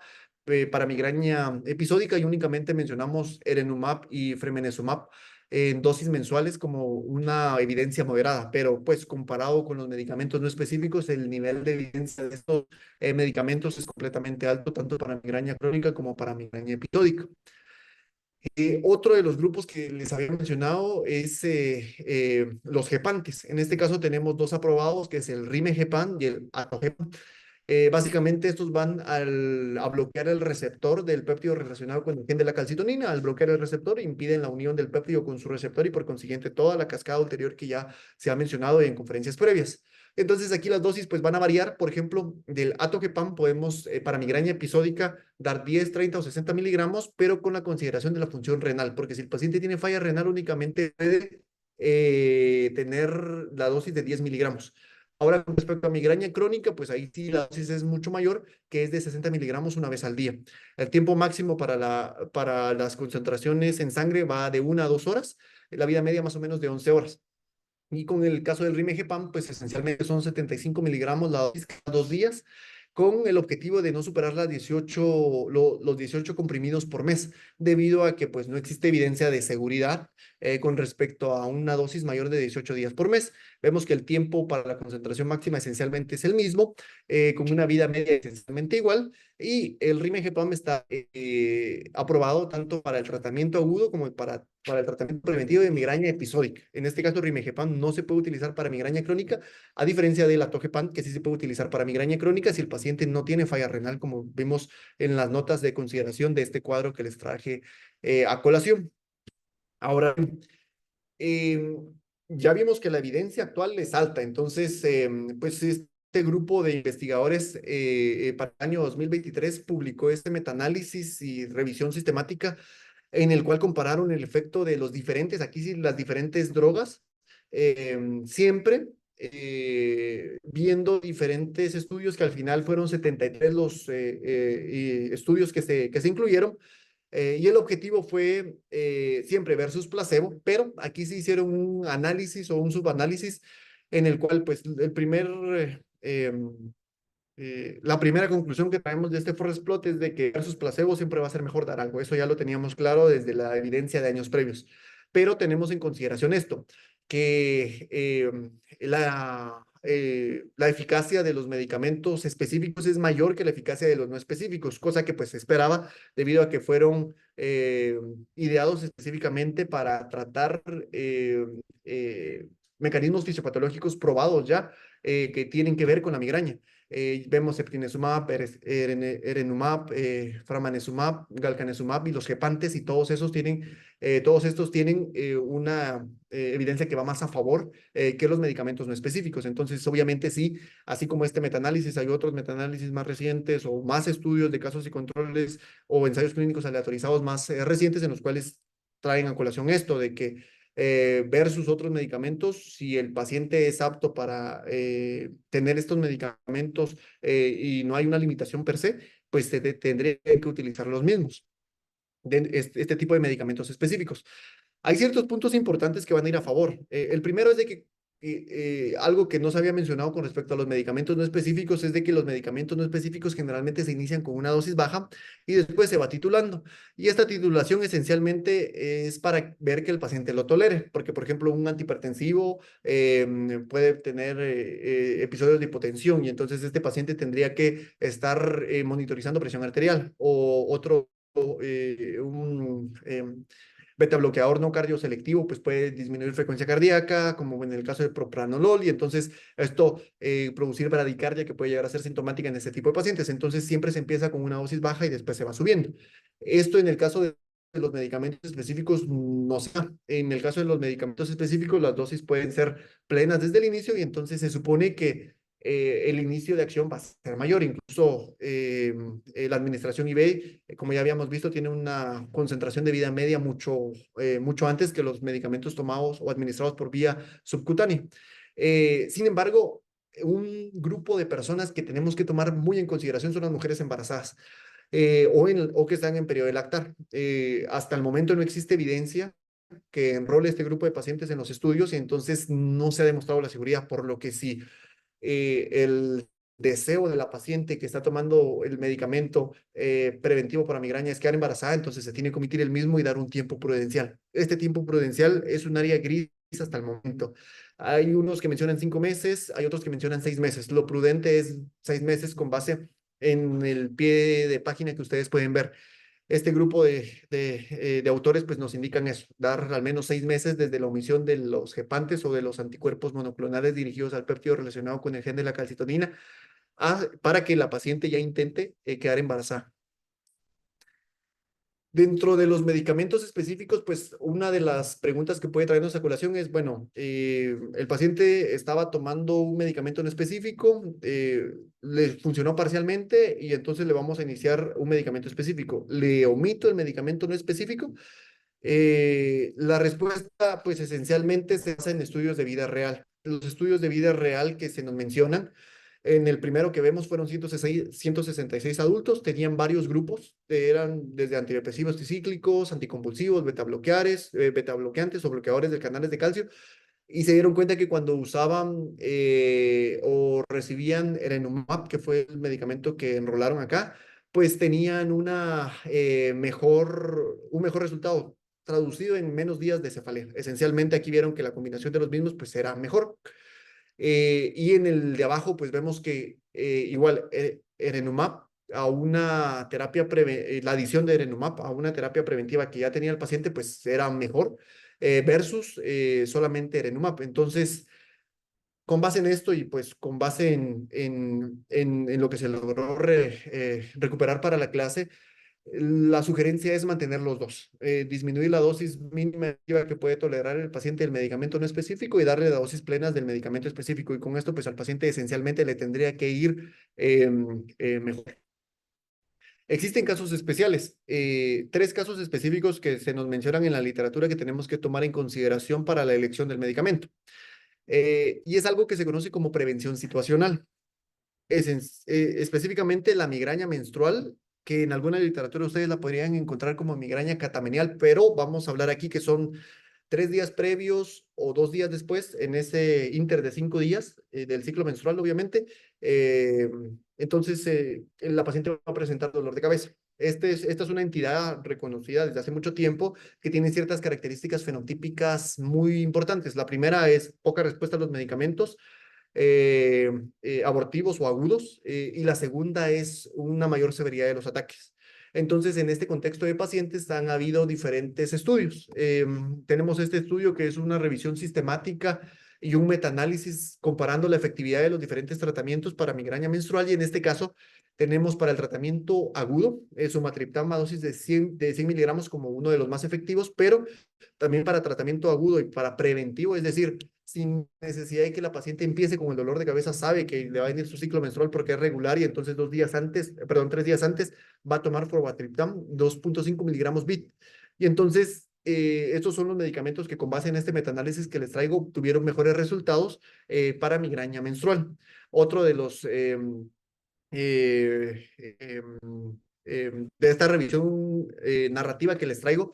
para migraña episódica y únicamente mencionamos Erenumab y Fremanezumab en dosis mensuales como una evidencia moderada, pero pues comparado con los medicamentos no específicos, el nivel de evidencia de estos medicamentos es completamente alto, tanto para migraña crónica como para migraña episódica. Otro de los grupos que les había mencionado es los gepantes. En este caso tenemos dos aprobados, que es el Rimegepan y el Atogepan. Básicamente estos van a bloquear el receptor del péptido relacionado con el gen de la calcitonina. Al bloquear el receptor impiden la unión del péptido con su receptor y por consiguiente toda la cascada ulterior que ya se ha mencionado en conferencias previas. Entonces aquí las dosis pues van a variar. Por ejemplo, del Atogepam podemos para migraña episódica dar 10, 30 o 60 miligramos, pero con la consideración de la función renal, porque si el paciente tiene falla renal únicamente puede tener la dosis de 10 miligramos. Ahora, con respecto a migraña crónica, pues ahí sí la dosis es mucho mayor, que es de 60 miligramos una vez al día. El tiempo máximo para las concentraciones en sangre va de 1 a 2 horas, la vida media más o menos de 11 horas. Y con el caso del Rimegepam, pues esencialmente son 75 miligramos la dosis cada 2 días, con el objetivo de no superar los 18 comprimidos por mes, debido a que pues no existe evidencia de seguridad con respecto a una dosis mayor de 18 días por mes. Vemos que el tiempo para la concentración máxima esencialmente es el mismo, con una vida media esencialmente igual, y el Rimegepam está aprobado tanto para el tratamiento agudo como para el tratamiento preventivo de migraña episódica. En este caso, Rimegepam no se puede utilizar para migraña crónica, a diferencia del Atogepam, que sí se puede utilizar para migraña crónica si el paciente no tiene falla renal, como vimos en las notas de consideración de este cuadro que les traje a colación. Ahora, eh, ya vimos que la evidencia actual es alta, entonces, pues este grupo de investigadores para el año 2023 publicó este metaanálisis y revisión sistemática en el cual compararon el efecto de los diferentes, aquí sí, las diferentes drogas, siempre viendo diferentes estudios que al final fueron 73 los estudios que se incluyeron y el objetivo fue siempre versus placebo, pero aquí se hicieron un análisis o un subanálisis en el cual, pues, la primera conclusión que traemos de este forest plot es de que versus placebo siempre va a ser mejor dar algo. Eso ya lo teníamos claro desde la evidencia de años previos. Pero tenemos en consideración esto, que la eficacia de los medicamentos específicos es mayor que la eficacia de los no específicos, cosa que pues se esperaba debido a que fueron ideados específicamente para tratar mecanismos fisiopatológicos probados ya que tienen que ver con la migraña. Vemos Eptinezumab, Erenumab, Framanesumab, Galcanezumab y los gepantes y todos estos tienen una evidencia que va más a favor que los medicamentos no específicos. Entonces, obviamente sí, así como este metaanálisis, hay otros metaanálisis más recientes o más estudios de casos y controles o ensayos clínicos aleatorizados más recientes en los cuales traen a colación esto de que versus otros medicamentos, si el paciente es apto para tener estos medicamentos y no hay una limitación per se, pues tendría que utilizar los mismos, este tipo de medicamentos específicos. Hay ciertos puntos importantes que van a ir a favor. El primero es de que algo que no se había mencionado con respecto a los medicamentos no específicos es de que los medicamentos no específicos generalmente se inician con una dosis baja y después se va titulando. Y esta titulación esencialmente es para ver que el paciente lo tolere, porque por ejemplo un antihipertensivo puede tener episodios de hipotensión y entonces este paciente tendría que estar monitorizando presión arterial o otro, beta bloqueador no cardioselectivo, pues puede disminuir frecuencia cardíaca, como en el caso del propranolol, y entonces esto producir bradicardia que puede llegar a ser sintomática en este tipo de pacientes. Entonces siempre se empieza con una dosis baja y después se va subiendo. Esto en el caso de los medicamentos específicos no se da. En el caso de los medicamentos específicos, las dosis pueden ser plenas desde el inicio y entonces se supone que el inicio de acción va a ser mayor. Incluso la administración IV, como ya habíamos visto, tiene una concentración de vida media mucho antes que los medicamentos tomados o administrados por vía subcutánea. Sin embargo, un grupo de personas que tenemos que tomar muy en consideración son las mujeres embarazadas o que están en periodo de lactar. Hasta el momento no existe evidencia que enrole este grupo de pacientes en los estudios y entonces no se ha demostrado la seguridad, por lo que sí el deseo de la paciente que está tomando el medicamento preventivo para migraña es quedar embarazada, entonces se tiene que omitir el mismo y dar un tiempo prudencial. Este tiempo prudencial es un área gris hasta el momento. Hay unos que mencionan 5 meses, hay otros que mencionan 6 meses. Lo prudente es 6 meses con base en el pie de página que ustedes pueden ver. Este grupo de autores pues nos indican eso, dar al menos 6 meses desde la omisión de los gepantes o de los anticuerpos monoclonales dirigidos al péptido relacionado con el gen de la calcitonina para que la paciente ya intente quedar embarazada. Dentro de los medicamentos específicos, pues una de las preguntas que puede traernos a colación es, bueno, el paciente estaba tomando un medicamento en específico, le funcionó parcialmente y entonces le vamos a iniciar un medicamento específico. ¿Le omito el medicamento no específico? La respuesta, pues esencialmente se basa en estudios de vida real. Los estudios de vida real que se nos mencionan, en el primero que vemos fueron 166 adultos, tenían varios grupos, eran desde antidepresivos tricíclicos, anticonvulsivos, beta bloqueantes o bloqueadores de canales de calcio, y se dieron cuenta que cuando usaban o recibían Erenumab, que fue el medicamento que enrolaron acá, pues tenían un mejor resultado, traducido en menos días de cefalea. Esencialmente aquí vieron que la combinación de los mismos pues era mejor. Y en el de abajo pues vemos que igual Erenumab a una la adición de Erenumab a una terapia preventiva que ya tenía el paciente pues era mejor versus solamente Erenumab. Entonces, con base en esto y pues con base en lo que se logró recuperar para la clase, la sugerencia es mantener los dos, disminuir la dosis mínima que puede tolerar el paciente del medicamento no específico y darle la dosis plenas del medicamento específico. Y con esto, pues al paciente esencialmente le tendría que ir mejor. Existen casos especiales, 3 casos específicos que se nos mencionan en la literatura que tenemos que tomar en consideración para la elección del medicamento. Y es algo que se conoce como prevención situacional. Específicamente la migraña menstrual, que en alguna literatura ustedes la podrían encontrar como migraña catamenial, pero vamos a hablar aquí que son 3 días previos o 2 días después, en ese inter de 5 días del ciclo menstrual, obviamente. eh, entonces, la paciente va a presentar dolor de cabeza. Esta es una entidad reconocida desde hace mucho tiempo que tiene ciertas características fenotípicas muy importantes. La primera es poca respuesta a los medicamentos abortivos o agudos, y la segunda es una mayor severidad de los ataques. Entonces, en este contexto de pacientes han habido diferentes estudios. Tenemos este estudio que es una revisión sistemática y un metaanálisis comparando la efectividad de los diferentes tratamientos para migraña menstrual y en este caso tenemos para el tratamiento agudo sumatriptán a dosis de 100 miligramos como uno de los más efectivos, pero también para tratamiento agudo y para preventivo, es decir, sin necesidad de que la paciente empiece con el dolor de cabeza, sabe que le va a venir su ciclo menstrual porque es regular y entonces 3 días antes va a tomar forbatriptam 2.5 miligramos BIT. Y entonces, estos son los medicamentos que con base en este metaanálisis que les traigo tuvieron mejores resultados para migraña menstrual. Otro de los de esta revisión narrativa que les traigo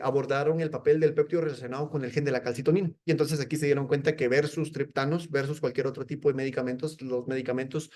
abordaron el papel del péptido relacionado con el gen de la calcitonina. Y entonces aquí se dieron cuenta que versus triptanos, versus cualquier otro tipo de medicamentos, los medicamentos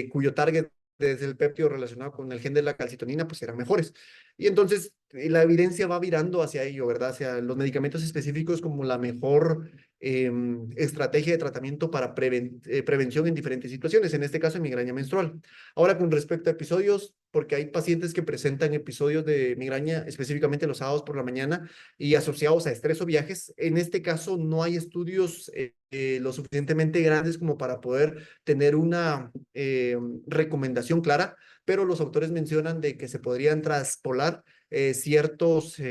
cuyo target es el péptido relacionado con el gen de la calcitonina, pues eran mejores. Y entonces la evidencia va virando hacia ello, ¿verdad? Hacia los medicamentos específicos como la mejor estrategia de tratamiento para prevención en diferentes situaciones, en este caso en migraña menstrual. Ahora, con respecto a episodios, porque hay pacientes que presentan episodios de migraña específicamente los sábados por la mañana y asociados a estrés o viajes, en este caso no hay estudios lo suficientemente grandes como para poder tener una recomendación clara, pero los autores mencionan de que se podrían traspolar ciertos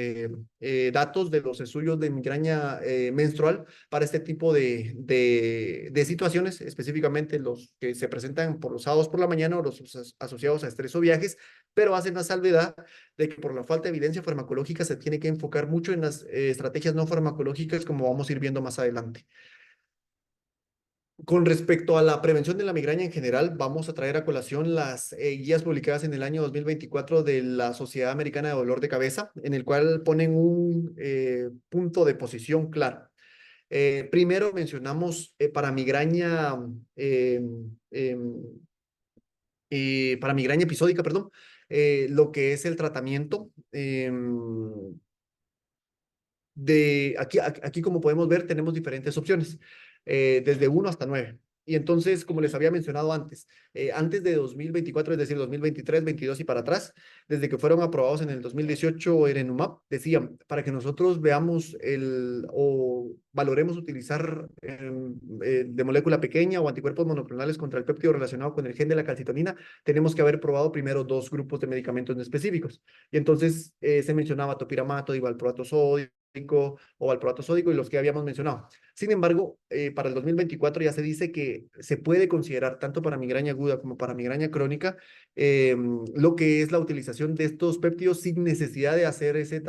datos de los estudios de migraña menstrual para este tipo de situaciones, específicamente los que se presentan por los sábados por la mañana o los asociados a estrés o viajes, pero hacen la salvedad de que por la falta de evidencia farmacológica se tiene que enfocar mucho en las estrategias no farmacológicas, como vamos a ir viendo más adelante. Con respecto a la prevención de la migraña en general, vamos a traer a colación las guías publicadas en el año 2024 de la Sociedad Americana de Dolor de Cabeza, en el cual ponen un punto de posición claro. Primero mencionamos eh, em, para migraña episódica, perdón, lo que es el tratamiento. Aquí, como podemos ver, tenemos diferentes opciones, desde 1 hasta 9. Y entonces, como les había mencionado antes de 2024, es decir, 2023, 22 y para atrás, desde que fueron aprobados en el 2018 Erenumab, decían, para que nosotros veamos o valoremos utilizar de molécula pequeña o anticuerpos monoclonales contra el péptido relacionado con el gen de la calcitonina, tenemos que haber probado primero 2 grupos de medicamentos específicos. Y entonces se mencionaba topiramato, valproato sódico o valproato sódico y los que habíamos mencionado. Sin embargo, para el 2024 ya se dice que se puede considerar tanto para migraña aguda como para migraña crónica lo que es la utilización de estos péptidos sin necesidad de hacer ese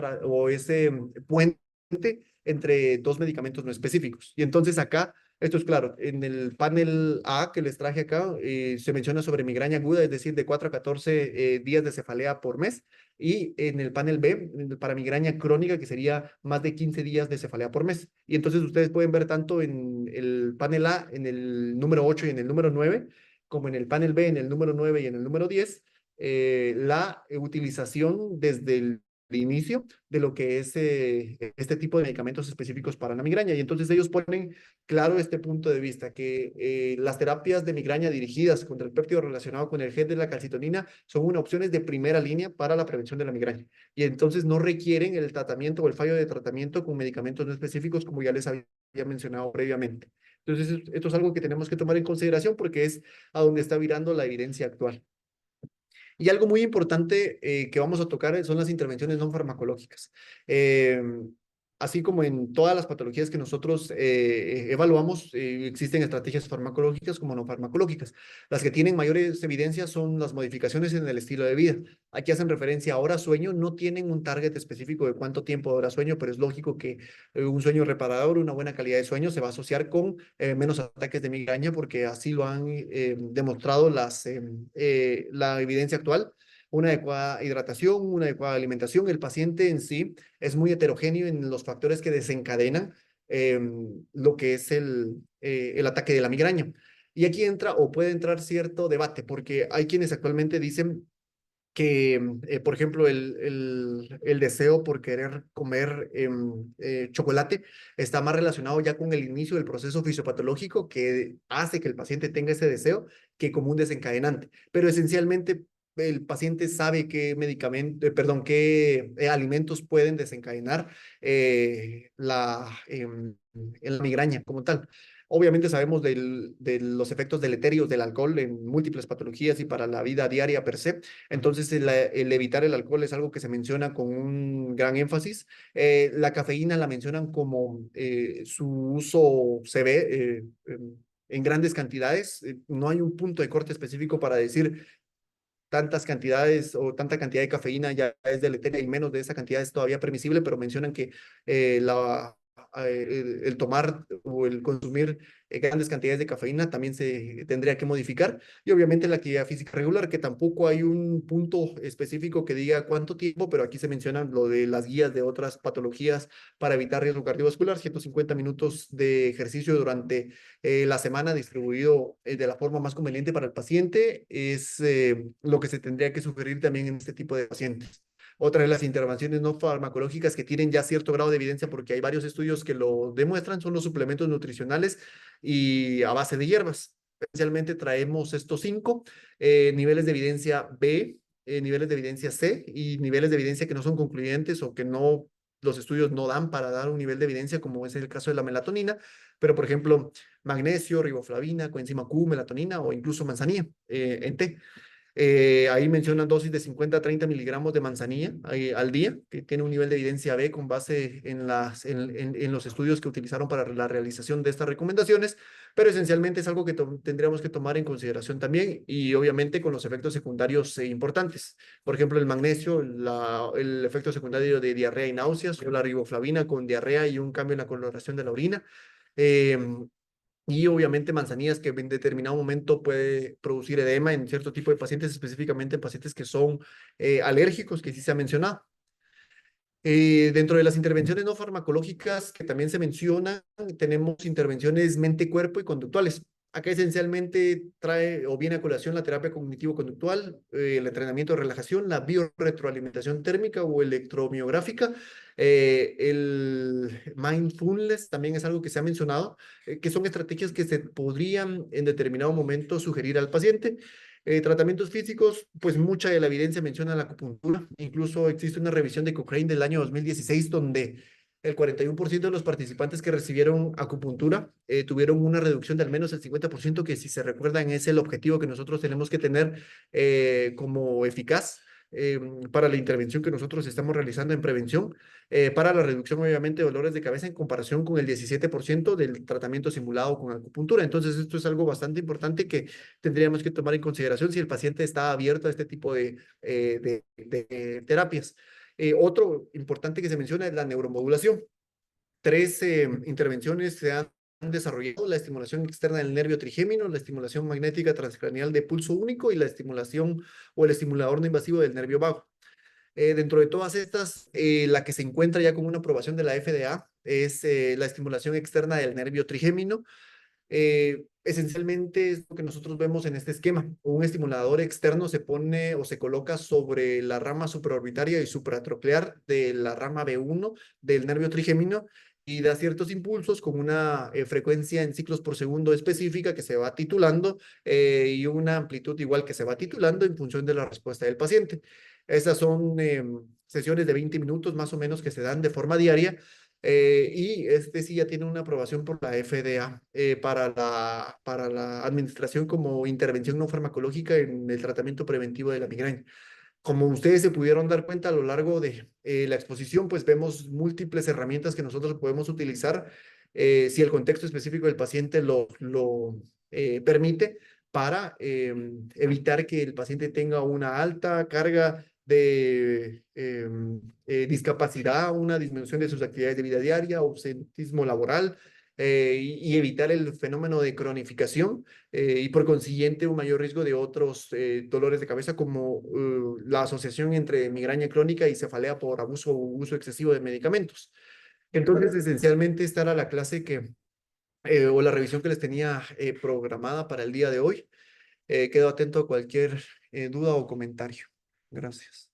puente entre 2 medicamentos no específicos. Y entonces acá, esto es claro, en el panel A que les traje acá, se menciona sobre migraña aguda, es decir, de 4 a 14 días de cefalea por mes, y en el panel B, para migraña crónica, que sería más de 15 días de cefalea por mes. Y entonces ustedes pueden ver tanto en el panel A, en el número 8 y en el número 9, como en el panel B, en el número 9 y en el número 10, la utilización desde el inicio de lo que es este tipo de medicamentos específicos para la migraña. Y entonces ellos ponen claro este punto de vista, que las terapias de migraña dirigidas contra el péptido relacionado con el gen de la calcitonina son una opciones de primera línea para la prevención de la migraña. Y entonces no requieren el tratamiento o el fallo de tratamiento con medicamentos no específicos, como ya les había mencionado previamente. Entonces, esto es algo que tenemos que tomar en consideración porque es a donde está virando la evidencia actual. Y algo muy importante que vamos a tocar son las intervenciones no farmacológicas. Eh, Así como en todas las patologías que nosotros evaluamos, existen estrategias farmacológicas como no farmacológicas. Las que tienen mayores evidencias son las modificaciones en el estilo de vida. Aquí hacen referencia a horas sueño, no tienen un target específico de cuánto tiempo de hora sueño, pero es lógico que un sueño reparador, una buena calidad de sueño se va a asociar con menos ataques de migraña, porque así lo han demostrado la evidencia actual. Una adecuada hidratación, una adecuada alimentación. El paciente en sí es muy heterogéneo en los factores que desencadenan eh, lo que es el ataque de la migraña. Y aquí entra o puede entrar cierto debate, porque hay quienes actualmente dicen que, por ejemplo, el deseo por querer comer chocolate está más relacionado ya con el inicio del proceso fisiopatológico que hace que el paciente tenga ese deseo que como un desencadenante. Pero esencialmente el paciente sabe qué medicamento, perdón, qué alimentos pueden desencadenar la migraña como tal. Obviamente sabemos de los efectos deleterios del alcohol en múltiples patologías y para la vida diaria per se. Entonces, el evitar el alcohol es algo que se menciona con un gran énfasis. La cafeína la mencionan como su uso se ve en grandes cantidades. No hay un punto de corte específico para decir tantas cantidades o tanta cantidad de cafeína ya es deleteria y menos de esa cantidad es todavía permisible, pero mencionan que el tomar o el consumir grandes cantidades de cafeína también se tendría que modificar. Y obviamente la actividad física regular, que tampoco hay un punto específico que diga cuánto tiempo, pero aquí se menciona lo de las guías de otras patologías para evitar riesgo cardiovascular, 150 minutos de ejercicio durante la semana distribuido de la forma más conveniente para el paciente es lo que se tendría que sugerir también en este tipo de pacientes. Otra de las intervenciones no farmacológicas que tienen ya cierto grado de evidencia, porque hay varios estudios que lo demuestran, son los suplementos nutricionales y a base de hierbas. Especialmente traemos estos cinco niveles de evidencia B, niveles de evidencia C y niveles de evidencia que no son concluyentes o que no, los estudios no dan para dar un nivel de evidencia, como es el caso de la melatonina, pero por ejemplo, magnesio, riboflavina, coenzima Q, melatonina o incluso manzanilla en té. Ahí mencionan dosis de 50 a 30 miligramos de manzanilla al día, que tiene un nivel de evidencia B con base en los estudios que utilizaron para la realización de estas recomendaciones, pero esencialmente es algo que tendríamos que tomar en consideración también y obviamente con los efectos secundarios importantes. Por ejemplo, el magnesio, el efecto secundario de diarrea y náuseas, o la riboflavina con diarrea y un cambio en la coloración de la orina. Eh, y obviamente manzanillas que en determinado momento puede producir edema en cierto tipo de pacientes, específicamente en pacientes que son alérgicos, que sí se ha mencionado. Dentro de las intervenciones no farmacológicas que también se mencionan, tenemos intervenciones mente-cuerpo y conductuales. Acá esencialmente trae o viene a colación la terapia cognitivo-conductual, el entrenamiento de relajación, la biorretroalimentación térmica o electromiográfica, el mindfulness también es algo que se ha mencionado, que son estrategias que se podrían en determinado momento sugerir al paciente. Tratamientos físicos, pues mucha de la evidencia menciona la acupuntura. Incluso existe una revisión de Cochrane del año 2016 donde el 41% de los participantes que recibieron acupuntura tuvieron una reducción de al menos el 50%, que si se recuerdan es el objetivo que nosotros tenemos que tener como eficaz eh, para la intervención que nosotros estamos realizando en prevención, para la reducción obviamente de dolores de cabeza en comparación con el 17% del tratamiento simulado con acupuntura. Entonces esto es algo bastante importante que tendríamos que tomar en consideración si el paciente está abierto a este tipo de terapias. Otro importante que se menciona es la neuromodulación. Tres intervenciones se han desarrollado: la estimulación externa del nervio trigémino, la estimulación magnética transcranial de pulso único y la estimulación o el estimulador no invasivo del nervio vago. Dentro de todas estas, la que se encuentra ya con una aprobación de la FDA es la estimulación externa del nervio trigémino. Esencialmente es lo que nosotros vemos en este esquema. Un estimulador externo se pone o se coloca sobre la rama supraorbitaria y supratroclear de la rama B1 del nervio trigémino y da ciertos impulsos con una frecuencia en ciclos por segundo específica que se va titulando y una amplitud igual que se va titulando en función de la respuesta del paciente. Esas son sesiones de 20 minutos más o menos que se dan de forma diaria, y este sí ya tiene una aprobación por la FDA para la administración como intervención no farmacológica en el tratamiento preventivo de la migraña. Como ustedes se pudieron dar cuenta a lo largo de la exposición, pues vemos múltiples herramientas que nosotros podemos utilizar si el contexto específico del paciente lo permite, para evitar que el paciente tenga una alta carga de discapacidad, una disminución de sus actividades de vida diaria, ausentismo laboral, y evitar el fenómeno de cronificación y por consiguiente un mayor riesgo de otros dolores de cabeza como la asociación entre migraña crónica y cefalea por abuso o uso excesivo de medicamentos. Entonces, esencialmente esta era la clase o la revisión que les tenía programada para el día de hoy. Quedo atento a cualquier duda o comentario. Gracias.